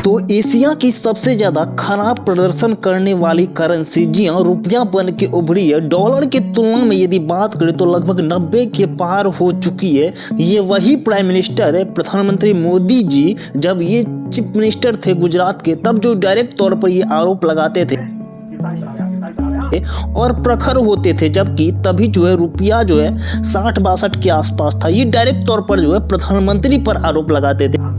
तो एशिया की सबसे ज्यादा खराब प्रदर्शन करने वाली करेंसी जी हाँ रुपया बन के उभरी है। डॉलर की तुलना में यदि बात करें तो लगभग 90 के पार हो चुकी है। ये वही प्राइम मिनिस्टर है प्रधानमंत्री मोदी जी, जब ये चीफ मिनिस्टर थे गुजरात के, तब जो डायरेक्ट तौर पर ये आरोप लगाते थे और प्रखर होते थे, जबकि तभी जो है रुपया जो है 60-62 के आसपास था। ये डायरेक्ट तौर पर जो है प्रधानमंत्री पर आरोप लगाते थे,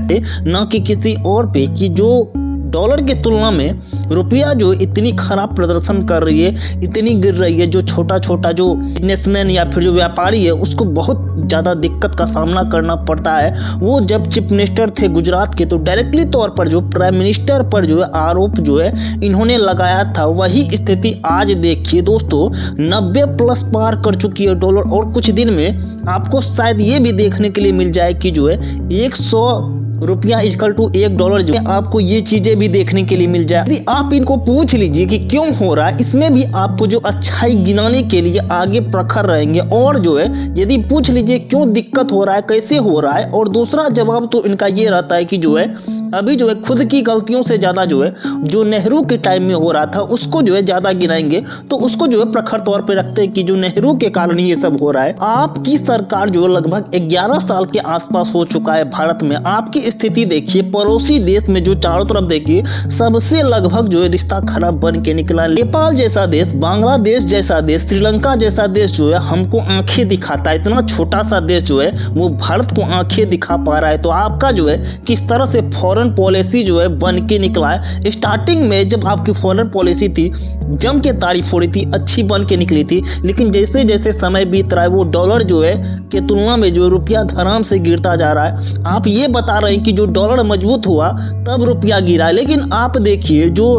न कि किसी और पे, कि जो डॉलर की तुलना में रुपया जो इतनी खराब प्रदर्शन कर रही है, इतनी गिर रही है, जो छोटा छोटा जो बिजनेसमैन या फिर जो व्यापारी है उसको बहुत ज़्यादा दिक्कत का सामना करना पड़ता है। वो जब चीफ मिनिस्टर थे गुजरात के, तो डायरेक्टली तौर पर जो प्राइम मिनिस्टर पर जो है आरोप जो है इन्होंने लगाया था। वही स्थिति आज देखिए दोस्तों, 90+ पार कर चुकी है डॉलर, और कुछ दिन में आपको शायद ये भी देखने के लिए मिल जाए कि जो है 100 रुपया इक्वल टू $1 जो है, आपको ये चीजें भी देखने के लिए मिल जाए। यदि आप इनको पूछ लीजिए कि क्यों हो रहा है, इसमें भी आपको जो अच्छाई गिनाने के लिए आगे प्रखर रहेंगे। और जो है यदि पूछ लीजिए क्यों दिक्कत हो रहा है, कैसे हो रहा है, और दूसरा जवाब तो इनका ये रहता है कि जो है अभी जो है खुद की गलतियों से ज़्यादा जो है जो नेहरू के टाइम में हो रहा था उसको जो है ज़्यादा गिनाएंगे, तो उसको जो है प्रखर तौर पे रखते हैं कि जो नेहरू के कारण ये सब हो रहा है। आपकी सरकार जो लगभग 11 साल के आसपास हो चुका है भारत में। आपकी स्थिति देखिए, पड़ोसी देश में जो चारों तरफ देखिए सबसे लगभग जो है रिश्ता खराब बन के निकला। नेपाल जैसा देश, बांग्लादेश जैसा देश, श्रीलंका जैसा देश जो है हमको आंखें दिखाता है। इतना छोटा सा देश जो है वो भारत को आंखें दिखा पा रहा है। तो आपका जो है किस तरह से फॉरेन पॉलिसी जो है बन के निकला है। स्टार्टिंग में जब आपकी फॉरेन पॉलिसी थी जम के तारीफ हो रही थी, अच्छी बन के निकली थी, लेकिन जैसे जैसे समय बीत रहा है वो डॉलर जो है के तुलना में जो रुपया धड़ाम से गिरता जा रहा है। आप ये बता रहे हैं कि जो डॉलर मजबूत हुआ तब रुपया गिरा है, लेकिन आप देखिए जो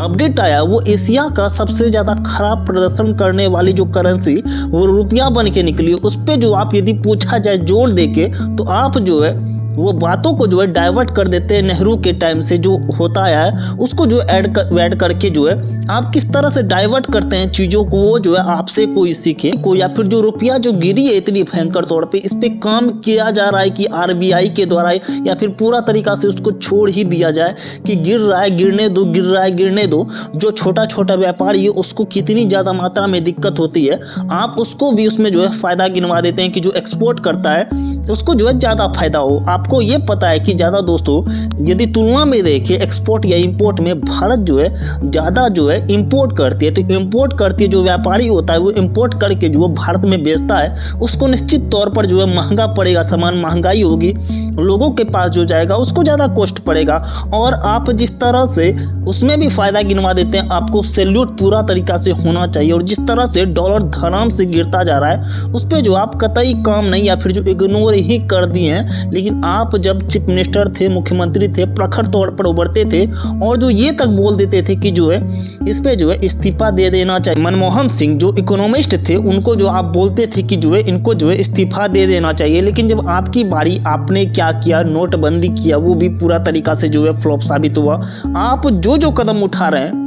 अपडेट आया वो एशिया का सबसे ज़्यादा खराब प्रदर्शन करने वाली जो करेंसी वो रुपया बन के निकली। उस पर जो आप यदि पूछा जाए जोर देके, तो आप जो है वो बातों को जो है डाइवर्ट कर देते हैं। नेहरू के टाइम से जो होता है उसको जो ऐड करके जो है आप किस तरह से डाइवर्ट करते हैं चीज़ों को, वो जो है आपसे कोई सीखे को, या फिर जो रुपया जो गिरी है इतनी भयंकर तौर पे, इस पे काम किया जा रहा है कि आरबीआई के द्वारा, या फिर पूरा तरीका से उसको छोड़ ही दिया जाए कि गिर रहा है गिरने दो, गिर रहा है गिरने दो। जो छोटा छोटा व्यापारी है उसको कितनी ज़्यादा मात्रा में दिक्कत होती है, आप उसको भी उसमें जो है फ़ायदा गिनवा देते हैं कि जो एक्सपोर्ट करता है उसको जो है ज़्यादा फायदा हो। आपको ये पता है कि ज़्यादा दोस्तों यदि तुलना में देखिए एक्सपोर्ट या इंपोर्ट में भारत जो है ज़्यादा जो है इंपोर्ट करती है। तो इंपोर्ट करती है जो व्यापारी होता है वो इंपोर्ट करके जो भारत में बेचता है उसको निश्चित तौर पर जो है महंगा पड़ेगा, सामान महंगाई होगी, लोगों के पास जो जाएगा उसको ज़्यादा कॉस्ट पड़ेगा। और आप जिस तरह से उसमें भी फ़ायदा गिनवा देते हैं, आपको सैल्यूट पूरा तरीका से होना चाहिए। और जिस तरह से डॉलर धड़ाम से गिरता जा रहा है उस पर जो आप कतई काम नहीं या फिर जो इग्नोर ही कर दिए हैं। लेकिन आप जब चीफ मिनिस्टर थे, मुख्यमंत्री थे, प्रखर तौर पर उभरते थे और जो ये तक बोल देते थे कि जो है इस पे जो है इस्तीफा दे देना चाहिए। मनमोहन सिंह जो इकोनॉमिस्ट थे उनको जो आप बोलते थे कि जो है इनको जो है इस्तीफा दे देना चाहिए, लेकिन जब आपकी बारी आपने क्या किया, नोटबंदी किया, वो भी पूरा तरीका से जो है फ्लॉप साबित हुआ। आप जो कदम उठा रहे हैं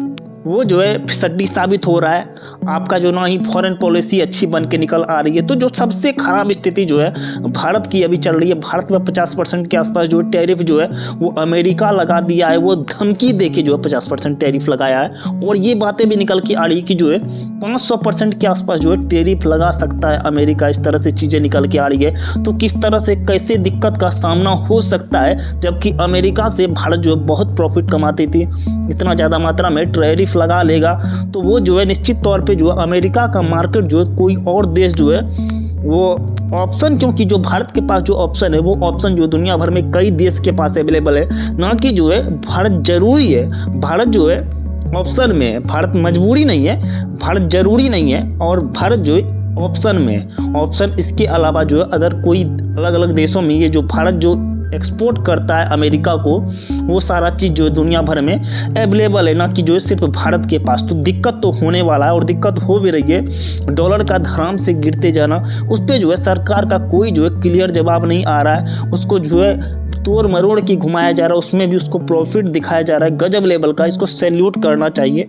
वो जो है फिसड्डी साबित हो रहा है। आपका जो ना ही फॉरेन पॉलिसी अच्छी बन के निकल आ रही है। तो जो सबसे खराब स्थिति जो है भारत की अभी चल रही है, भारत में 50% के आसपास जो टैरिफ जो है वो अमेरिका लगा दिया है। वो धमकी देके जो है 50% टैरिफ लगाया है, और ये बातें भी निकल के आ रही है कि जो है 500% के आसपास जो है टैरिफ लगा सकता है अमेरिका। इस तरह से चीज़ें निकल के आ रही है। तो किस तरह से कैसे दिक्कत का सामना हो सकता है, जबकि अमेरिका से भारत जो है बहुत प्रॉफिट कमाती थी, इतना ज़्यादा मात्रा में टैरिफ लगा लेगा तो वो जो है निश्चित तौर पे जो है अमेरिका का मार्केट जो है कोई और देश जो है वो ऑप्शन, क्योंकि जो भारत के पास जो ऑप्शन है वो ऑप्शन जो दुनिया भर में कई देश के पास अवेलेबल है, ना कि जो है भारत जरूरी है। भारत जो है ऑप्शन में है, भारत मजबूरी नहीं है, भारत जरूरी नहीं है, और भारत जो है ऑप्शन में है। ऑप्शन इसके अलावा जो है अदर कोई अलग अलग देशों में ये जो भारत जो एक्सपोर्ट करता है अमेरिका को, वो सारा चीज़ जो है दुनिया भर में अवेलेबल है, ना कि जो है सिर्फ भारत के पास। तो दिक्कत तो होने वाला है और दिक्कत हो भी रही है। डॉलर का धड़ाम से गिरते जाना, उस पर जो है सरकार का कोई जो है क्लियर जवाब नहीं आ रहा है। उसको जो है तोड़ मरोड़ के घुमाया जा रहा है, उसमें भी उसको प्रॉफिट दिखाया जा रहा है गजब लेवल का। इसको सैल्यूट करना चाहिए।